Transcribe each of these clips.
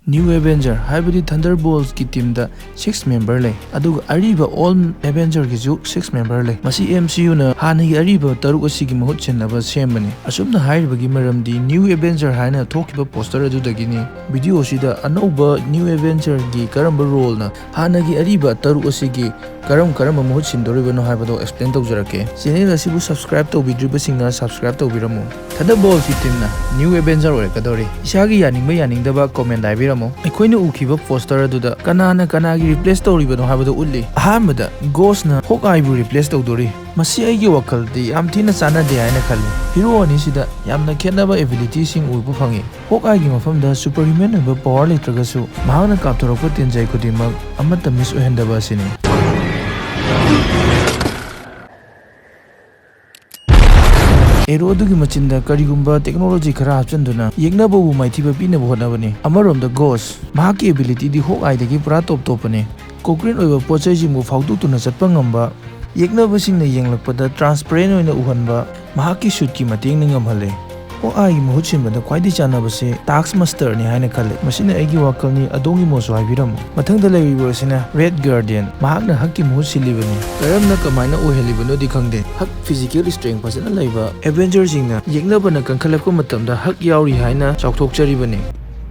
New Avenger haibadi Thunderbolts ki team da 6 member lay aduga ariba all Avenger ki ju 6 member lay masi MCU na hanagi ariba taruk asigi mahut chenaba sembani asumna hairibagi maramdi New Avenger haina thokiba poster adudagini video sida anauba New Avenger gi karamba role na hanagi ariba taruk asigi karam mahut sindoribano haibado explain tawjarake channel asibu subscribe tawbidriba singna subscribe tawbiramu Thunderbolts ki team na New Avenger orekadori isagi yaningdaba comment daibiramo aikoina ukiba poster aduda kanagi replace tawribano haibado ulli ahamada Ghost na Hawkeye bu replace tawdori masi aigi wakaldi yam thina chanade haina khalli hero ani sida yamna khenaba ability sing uibu phangi Hawkeye gi mafamda superhuman oiba power letragasu mahana kaptorokpa tinjai kudimak amata miss ohendaba sini Erodu ki machinda karigumba technology khara hapchanduna yeknabu maithiba pinabu honabani amaromda Ghost mahaki ability di Hawkeye dagi pura top ne Cochrane oiba pochai jimu phawdukuna chatpa ngamba yeknabu singna yenglakpada transparent oina uhanba mahaki suit ki mateng ni ngamhale Hawkeye gi mahut sinbada khwaidi chanabase task master ni haina khale masina aigi wakalni adongi mosu haibiramu mathangda laibibo sina Red Guardian mahakna hakki mahut silibani karamna kamaina ohelibano di khangde hak physical strength pasana laiba Avengers singna yeknabana kankhalapko matamda hak yauri haina chawthokcharibani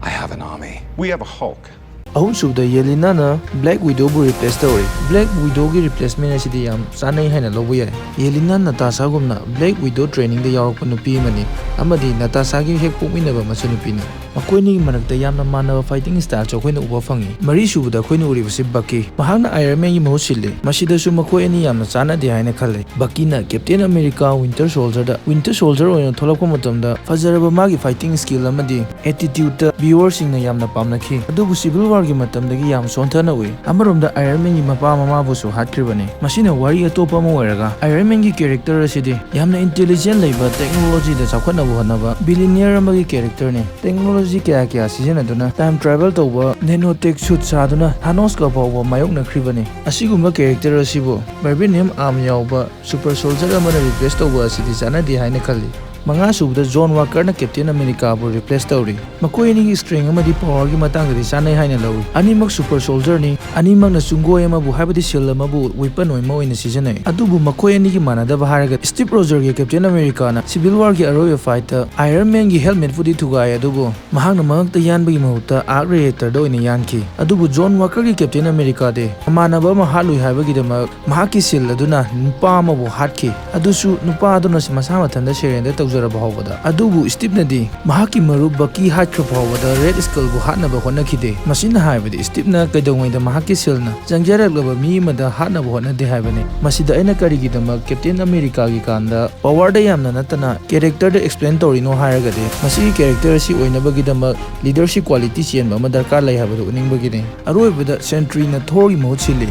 I have an army. We have a Hulk. Ahun subda Yelena na Black Widow bu replace tawri Black Widow gi replacement asidi yam sanai haina lobu yai Yelena Natasha gumna Black Widow training da yarakpa nupi mani amadi Natasha gi hek pokminaba masu nupi ni makoini marakta yamna manaba fighting style chokoina uba fangi mari subda koina uribase Bucky mahakna Iron Man gi mahut sille masida su makoi ani yamna chana de haina khale Bucky na Captain America Winter Soldier oina tholakpa matamda fajaraba magi fighting skill amadi attitude da viewers singna yamna pamnakhi adubu Civil War gi matamdagi yam sonthana ui amaromda Iron Man gi mapa mama busu hatkribani masina wari atopa ma oiraga Iron Man gi character asidi yamna intelligent laiba technology da chawkhatna bu hanaba billionaire amagi character ne technology kya sijenaduna time travel tawba nanotech suit saduna Thanos ka bawa mayokna khribani asigumba character asibo vibranium arm yawba super soldier amana replace tawba asidi chana di haina khalli manga subda John Walker na Captain America bu replace tawri makoi ni gi strength amadi power gi matang ri chanai haina lawi animak super soldier ni animak na chungoi ama bu habadi shield ama bu weapon oi ma oina sijenai adubu makoi ni gi manada baharaga Steve Rogers gi Captain America na Civil War gi arrow fight Iron Man gi helmet fudi thugai adubu mahang na mangta yan bagi mahuta arc reactor do ina yanki adubu John Walker gi Captain America de manaba ma halui haibagi de mahaki shield aduna nupa ma bu hatki adusu nupa aduna masa mathanda serenda adubu Steve nadi mahaki maru Bucky hatkra phawada Red Skull bu hatnaba honakide masina haibadi Steve na kaidongaida mahaki silna jangjaraglaba mi mada hatnaba honade haibane masida aina karigi dama Captain America gi kanda power da yamna natana character da explain torino hairagade masi character si oinabagi dama leadership quality chenba ma darkar lai habadu uningbagi ne aroibada Sentry na Thor gi mahut sili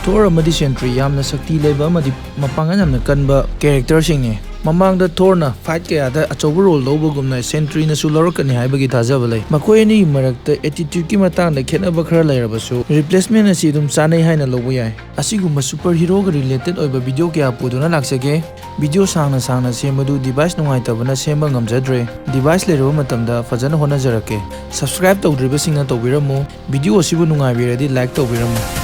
Thor amadi Sentry yamna sakti laiba amadi mapangan yamna kanba character singni mamangda Thor na fight kaya da achoba role lobagumna Sentry na su lorokani haibagi thajaba lai makoi ani marakta attitude ki matangda khenaba khara lairabasu replacement asi dum chanai haina lobu yai asigumba superhero ga related oiba video kya puduna laksage video sangna semadu device nungai tabana semba ngamjadre device lero matamda fajana hona jarake subscribe tawdriba singna tawbiramu video asibu nungai biradi like tawbiramu